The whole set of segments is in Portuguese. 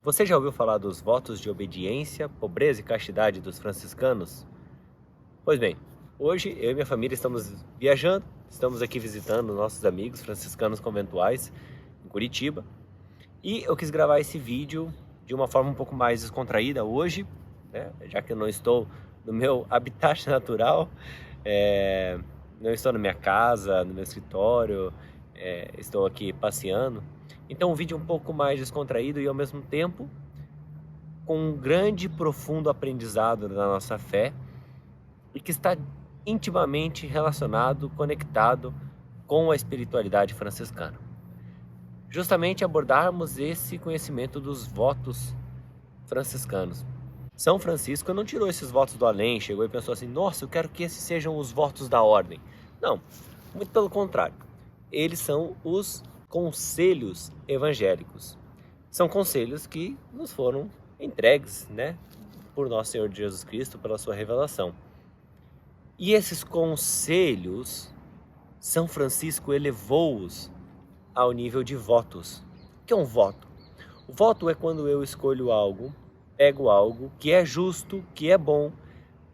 Você já ouviu falar dos votos de obediência, pobreza e castidade dos franciscanos? Pois bem, hoje eu e minha família estamos viajando, estamos aqui visitando nossos amigos franciscanos conventuais em Curitiba e eu quis gravar esse vídeo de uma forma um pouco mais descontraída hoje, né? Já que eu não estou no meu habitat natural, não estou na minha casa, no meu escritório, estou aqui passeando. Então um vídeo um pouco mais descontraído e ao mesmo tempo com um grande e profundo aprendizado da nossa fé e que está intimamente relacionado, conectado com a espiritualidade franciscana. Justamente abordarmos esse conhecimento dos votos franciscanos. São Francisco não tirou esses votos do além, chegou e pensou assim: nossa, eu quero que esses sejam os votos da ordem. Não, muito pelo contrário. Eles são os conselhos evangélicos. São conselhos que nos foram entregues, né, por nosso Senhor Jesus Cristo, pela sua revelação. E esses conselhos, São Francisco elevou-os ao nível de votos. O que é um voto? O voto é quando eu escolho algo, pego algo que é justo, que é bom,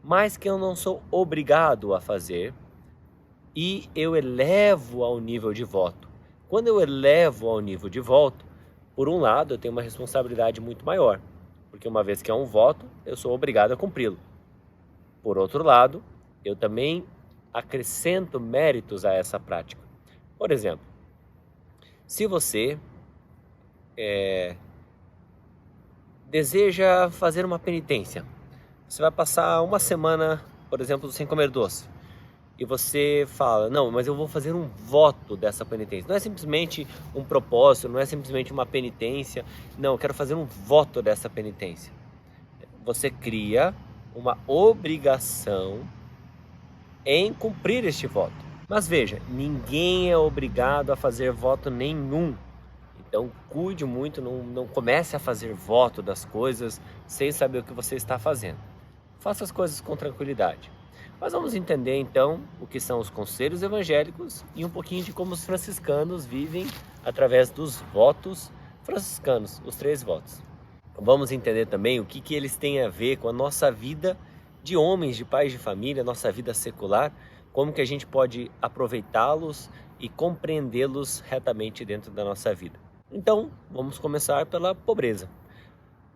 mas que eu não sou obrigado a fazer, e eu elevo ao nível de voto. Quando eu elevo ao nível de voto, por um lado eu tenho uma responsabilidade muito maior, porque uma vez que é um voto, eu sou obrigado a cumpri-lo. Por outro lado, eu também acrescento méritos a essa prática. Por exemplo, se você deseja fazer uma penitência, você vai passar uma semana, por exemplo, sem comer doce, e você fala: não, mas eu vou fazer um voto dessa penitência. Não é simplesmente um propósito, não é simplesmente uma penitência. Não, eu quero fazer um voto dessa penitência. Você cria uma obrigação em cumprir este voto. Mas veja, ninguém é obrigado a fazer voto nenhum. Então cuide muito, não comece a fazer voto das coisas sem saber o que você está fazendo. Faça as coisas com tranquilidade. Mas vamos entender então o que são os conselhos evangélicos e um pouquinho de como os franciscanos vivem através dos votos franciscanos, os 3 votos. Vamos entender também o que eles têm a ver com a nossa vida de homens, de pais de família, nossa vida secular, como que a gente pode aproveitá-los e compreendê-los retamente dentro da nossa vida. Então, vamos começar pela pobreza.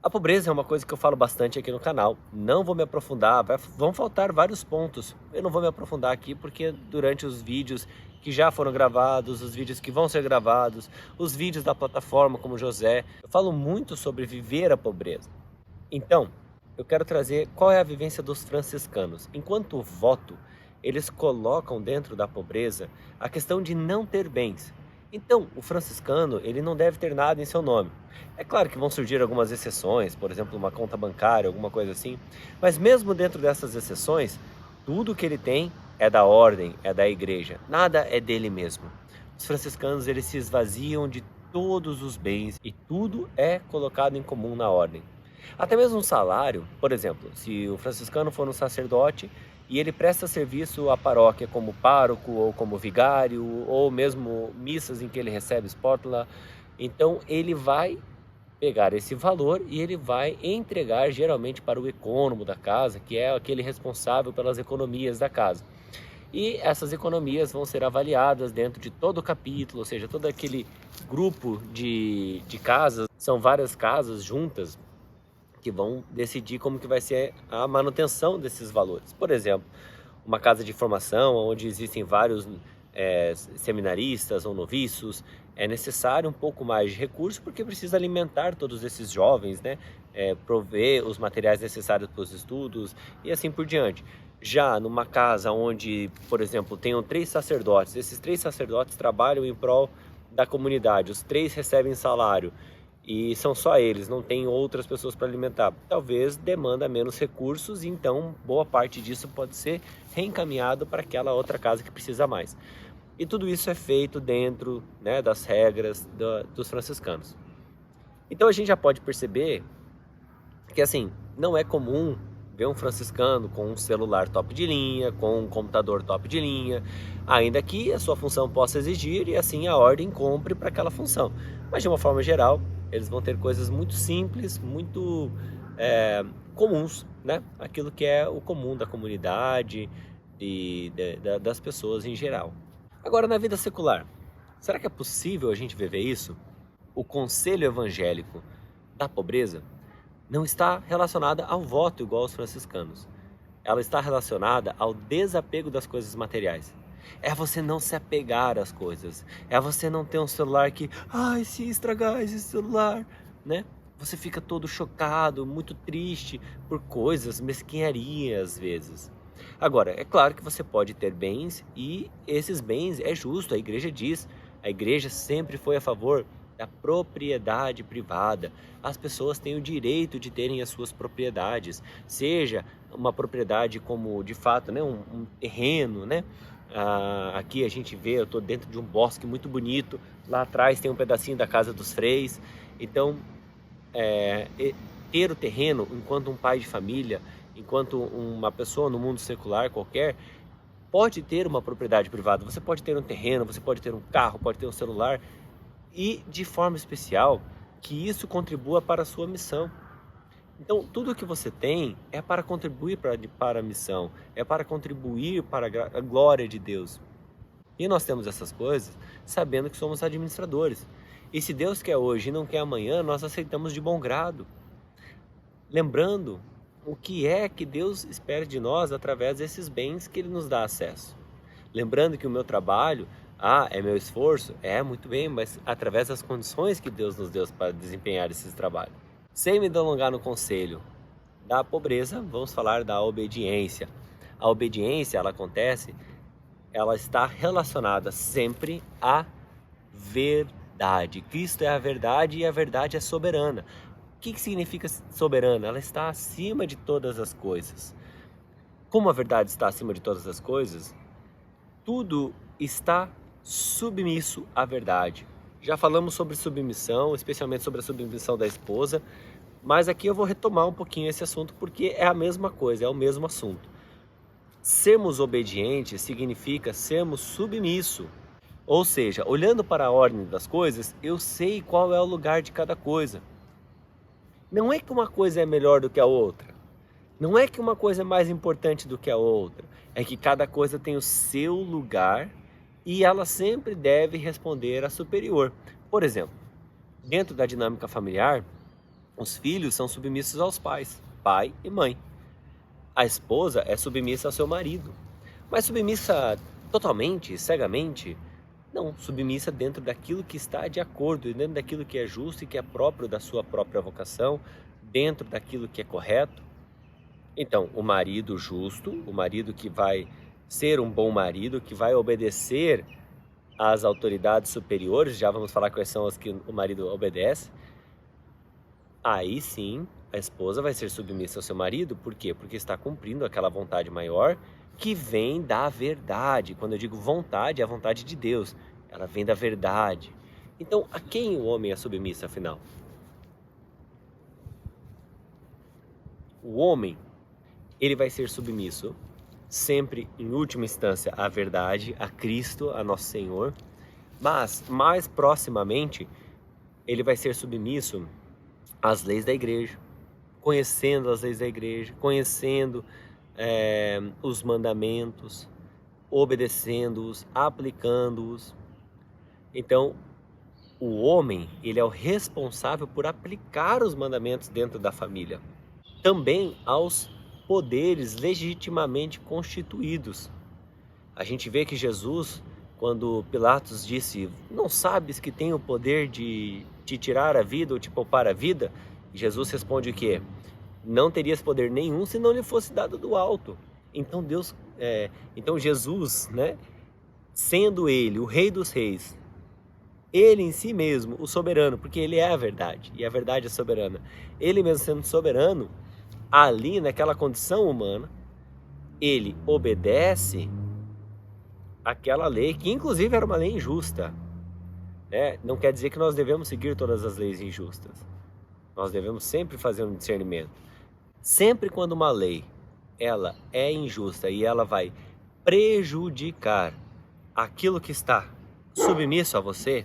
A pobreza é uma coisa que eu falo bastante aqui no canal. Não vou me aprofundar, vão faltar vários pontos. Eu não vou me aprofundar aqui porque durante os vídeos que já foram gravados, os vídeos que vão ser gravados, os vídeos da plataforma como José, eu falo muito sobre viver a pobreza. Então, eu quero trazer qual é a vivência dos franciscanos. Enquanto voto, eles colocam dentro da pobreza a questão de não ter bens. Então, o franciscano, ele não deve ter nada em seu nome. É claro que vão surgir algumas exceções, por exemplo, uma conta bancária, alguma coisa assim. Mas mesmo dentro dessas exceções, tudo que ele tem é da ordem, é da igreja. Nada é dele mesmo. Os franciscanos, eles se esvaziam de todos os bens e tudo é colocado em comum na ordem. Até mesmo um salário, por exemplo, se o franciscano for um sacerdote e ele presta serviço à paróquia como pároco ou como vigário, ou mesmo missas em que ele recebe espórtula, então ele vai pegar esse valor e ele vai entregar geralmente para o ecônomo da casa, que é aquele responsável pelas economias da casa. E essas economias vão ser avaliadas dentro de todo o capítulo, ou seja, todo aquele grupo de casas, são várias casas juntas, que vão decidir como que vai ser a manutenção desses valores. Por exemplo, uma casa de formação onde existem vários seminaristas ou noviços, é necessário um pouco mais de recursos porque precisa alimentar todos esses jovens, né? Prover os materiais necessários para os estudos e assim por diante. Já numa casa onde, por exemplo, tenham 3 sacerdotes, esses 3 sacerdotes trabalham em prol da comunidade, os 3 recebem salário, e são só eles, não tem outras pessoas para alimentar. Talvez demanda menos recursos, e então boa parte disso pode ser reencaminhado para aquela outra casa que precisa mais. E tudo isso é feito dentro, né, das regras dos franciscanos. Então a gente já pode perceber que assim, não é comum ver um franciscano com um celular top de linha, com um computador top de linha, ainda que a sua função possa exigir e assim a ordem compre para aquela função. Mas de uma forma geral, Eles vão ter coisas muito simples, muito comuns, né? Aquilo que é o comum da comunidade e das pessoas em geral. Agora, na vida secular, será que é possível a gente viver isso? O conselho evangélico da pobreza não está relacionada ao voto igual aos franciscanos. Ela está relacionada ao desapego das coisas materiais. É você não se apegar às coisas. É você não ter um celular que, ai, se estragar esse celular, né? Você fica todo chocado, muito triste por coisas, mesquinharia às vezes. Agora, é claro que você pode ter bens e esses bens é justo, a igreja diz. A igreja sempre foi a favor da propriedade privada. As pessoas têm o direito de terem as suas propriedades, seja uma propriedade como de fato, né, um terreno, né? Aqui a gente vê, eu estou dentro de um bosque muito bonito, lá atrás tem um pedacinho da casa dos Freis. Então, ter o terreno enquanto um pai de família, enquanto uma pessoa no mundo secular qualquer, pode ter uma propriedade privada. Você pode ter um terreno, você pode ter um carro, pode ter um celular, e de forma especial que isso contribua para a sua missão. Então, tudo que você tem é para contribuir para a missão, é para contribuir para a glória de Deus. E nós temos essas coisas sabendo que somos administradores. E se Deus quer hoje e não quer amanhã, nós aceitamos de bom grado. Lembrando o que é que Deus espera de nós através desses bens que Ele nos dá acesso. Lembrando que o meu trabalho, é meu esforço? É, muito bem, mas através das condições que Deus nos deu para desempenhar esse trabalho. Sem me delongar no conselho da pobreza, vamos falar da obediência. A obediência, ela está relacionada sempre à verdade. Cristo é a verdade e a verdade é soberana. O que significa soberana? Ela está acima de todas as coisas. Como a verdade está acima de todas as coisas, tudo está submisso à verdade. Já falamos sobre submissão, especialmente sobre a submissão da esposa, mas aqui eu vou retomar um pouquinho esse assunto porque é a mesma coisa, é o mesmo assunto. Sermos obedientes significa sermos submissos. Ou seja, olhando para a ordem das coisas, eu sei qual é o lugar de cada coisa. Não é que uma coisa é melhor do que a outra. Não é que uma coisa é mais importante do que a outra. É que cada coisa tem o seu lugar e ela sempre deve responder à superior. Por exemplo, dentro da dinâmica familiar, os filhos são submissos aos pais, pai e mãe. A esposa é submissa ao seu marido. Mas submissa totalmente, cegamente? Não, submissa dentro daquilo que está de acordo, dentro daquilo que é justo e que é próprio da sua própria vocação, dentro daquilo que é correto. Então, o marido justo, o marido que vai ser um bom marido, que vai obedecer às autoridades superiores, já vamos falar quais são as que o marido obedece. Aí sim, a esposa vai ser submissa ao seu marido, por quê? Porque está cumprindo aquela vontade maior que vem da verdade. Quando eu digo vontade, é a vontade de Deus, ela vem da verdade. Então, a quem o homem é submisso, afinal? O homem, ele vai ser submisso sempre, em última instância, à verdade, a Cristo, a nosso Senhor, mas mais proximamente, ele vai ser submisso às leis da igreja, conhecendo as leis da igreja, conhecendo os mandamentos, obedecendo-os, aplicando-os. Então, o homem, ele é o responsável por aplicar os mandamentos dentro da família. Também aos poderes legitimamente constituídos. A gente vê que Jesus, quando Pilatos disse, não sabes que tem o poder de te tirar a vida ou te poupar a vida? Jesus responde o quê? Não terias poder nenhum se não lhe fosse dado do alto. Então então Jesus, né, sendo ele o Rei dos Reis, ele em si mesmo, o soberano, porque ele é a verdade, e a verdade é soberana. Ele mesmo sendo soberano, ali naquela condição humana, ele obedece aquela lei, que inclusive era uma lei injusta, né? Não quer dizer que nós devemos seguir todas as leis injustas. Nós devemos sempre fazer um discernimento. Sempre quando uma lei ela é injusta e ela vai prejudicar aquilo que está submisso a você,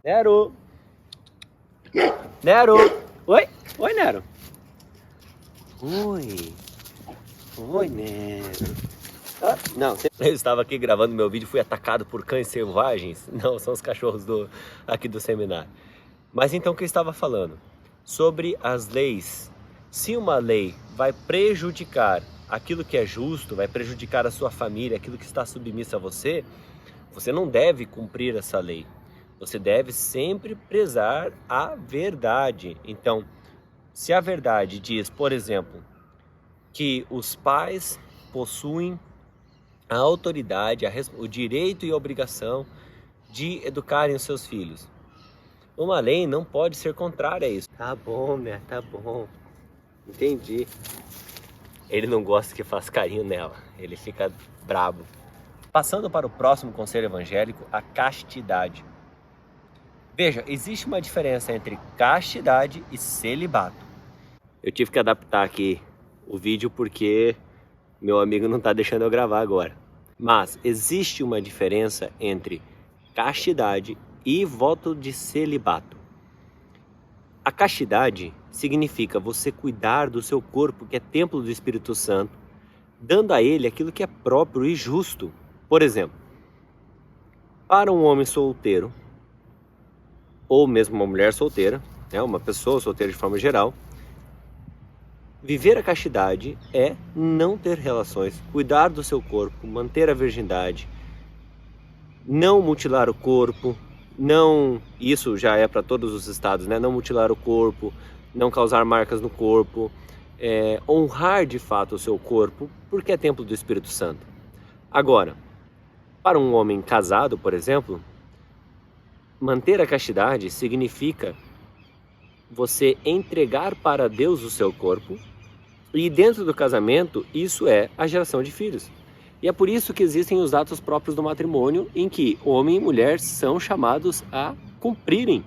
Nero! Nero! Oi? Oi, Nero! Oi! Oi, Nero! Ah, não, eu estava aqui gravando meu vídeo, fui atacado por cães selvagens. Não, são os cachorros aqui do seminário. Mas então o que eu estava falando? Sobre as leis. Se uma lei vai prejudicar aquilo que é justo, vai prejudicar a sua família, aquilo que está submisso a você, você não deve cumprir essa lei. Você deve sempre prezar a verdade. Então, se a verdade diz, por exemplo, que os pais possuem a autoridade, o direito e a obrigação de educarem os seus filhos, uma lei não pode ser contrária a isso. Tá bom, né? Tá bom. Entendi. Ele não gosta que faça carinho nela. Ele fica brabo. Passando para o próximo conselho evangélico, a castidade. Veja, existe uma diferença entre castidade e celibato. Eu tive que adaptar aqui o vídeo porque meu amigo não está deixando eu gravar agora. Mas existe uma diferença entre castidade e voto de celibato. A castidade significa você cuidar do seu corpo, que é templo do Espírito Santo, dando a ele aquilo que é próprio e justo. Por exemplo, para um homem solteiro, ou mesmo uma mulher solteira, uma pessoa solteira de forma geral, viver a castidade é não ter relações, cuidar do seu corpo, manter a virgindade, não mutilar o corpo, isso já é para todos os estados, né? Não mutilar o corpo, não causar marcas no corpo, honrar de fato o seu corpo, porque é templo do Espírito Santo. Agora, para um homem casado, por exemplo, manter a castidade significa você entregar para Deus o seu corpo, e dentro do casamento, isso é a geração de filhos. E é por isso que existem os atos próprios do matrimônio, em que homem e mulher são chamados a cumprirem.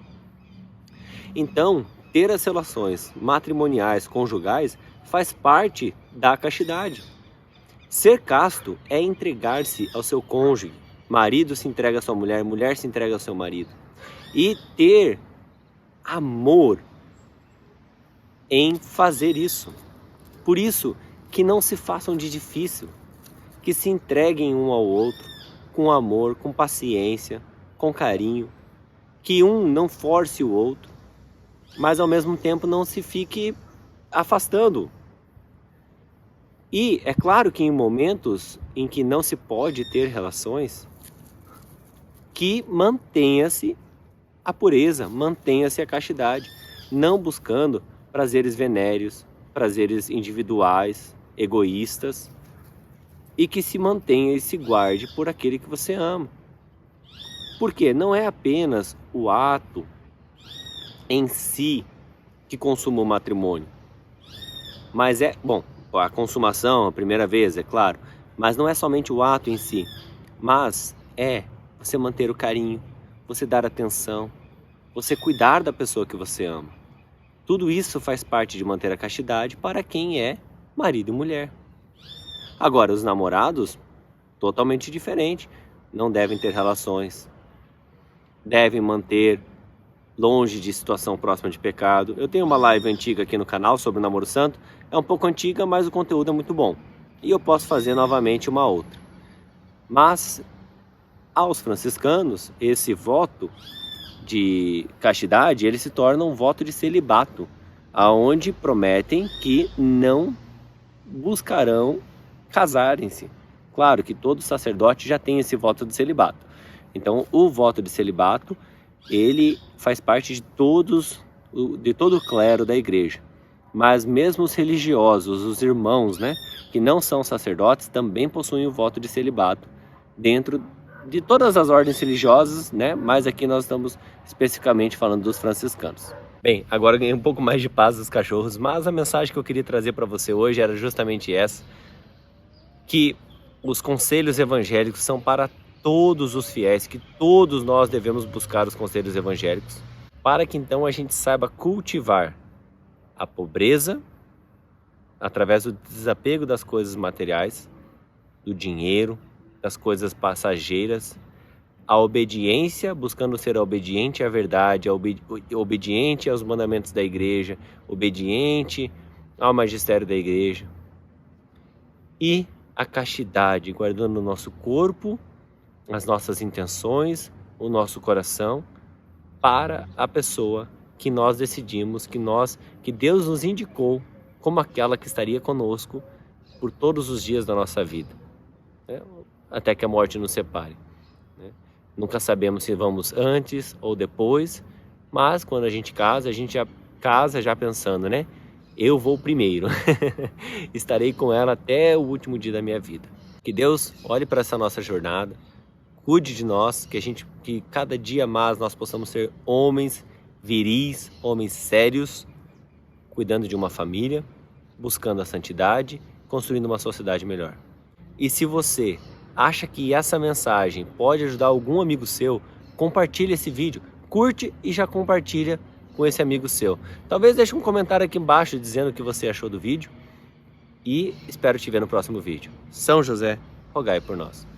Então, ter as relações matrimoniais, conjugais, faz parte da castidade. Ser casto é entregar-se ao seu cônjuge. Marido se entrega à sua mulher, mulher se entrega ao seu marido. E ter amor em fazer isso. Por isso que não se façam de difícil, que se entreguem um ao outro, com amor, com paciência, com carinho, que um não force o outro, mas ao mesmo tempo não se fique afastando. E é claro que em momentos em que não se pode ter relações, que mantenha-se a pureza, mantenha-se a castidade, não buscando prazeres venéreos, prazeres individuais, egoístas, e que se mantenha e se guarde por aquele que você ama. Porque não é apenas o ato em si que consuma o matrimônio, mas a consumação, a primeira vez, é claro, mas não é somente o ato em si, mas é você manter o carinho, você dar atenção, você cuidar da pessoa que você ama. Tudo isso faz parte de manter a castidade para quem é marido e mulher. Agora, os namorados, totalmente diferente, não devem ter relações, devem manter longe de situação próxima de pecado. Eu tenho uma live antiga aqui no canal sobre o namoro santo, é um pouco antiga, mas o conteúdo é muito bom. E eu posso fazer novamente uma outra. Mas, aos franciscanos, esse voto de castidade, ele se torna um voto de celibato, aonde prometem que não buscarão casarem-se. Claro que todo sacerdote já tem esse voto de celibato. Então, o voto de celibato, ele faz parte de todo o clero da igreja. Mas mesmo os religiosos, os irmãos, que não são sacerdotes, também possuem o voto de celibato dentro de todas as ordens religiosas, mas aqui nós estamos especificamente falando dos franciscanos. Bem, agora eu ganhei um pouco mais de paz dos cachorros, mas a mensagem que eu queria trazer para você hoje era justamente essa, que os conselhos evangélicos são para todos os fiéis, que todos nós devemos buscar os conselhos evangélicos, para que então a gente saiba cultivar a pobreza através do desapego das coisas materiais, do dinheiro, das coisas passageiras, a obediência, buscando ser obediente à verdade, obediente aos mandamentos da igreja, obediente ao magistério da igreja. E a castidade, guardando o nosso corpo, as nossas intenções, o nosso coração, para a pessoa que nós decidimos, que Deus nos indicou como aquela que estaria conosco por todos os dias da nossa vida, né? Até que a morte nos separe, né? Nunca sabemos se vamos antes ou depois, mas quando a gente já casa já pensando, né? Eu vou primeiro, estarei com ela até o último dia da minha vida. Que Deus olhe para essa nossa jornada, cuide de nós, que cada dia mais nós possamos ser homens viris, homens sérios, cuidando de uma família, buscando a santidade, construindo uma sociedade melhor. E se você acha que essa mensagem pode ajudar algum amigo seu, compartilhe esse vídeo, curte e já compartilha com esse amigo seu. Talvez deixe um comentário aqui embaixo dizendo o que você achou do vídeo e espero te ver no próximo vídeo. São José, rogai por nós.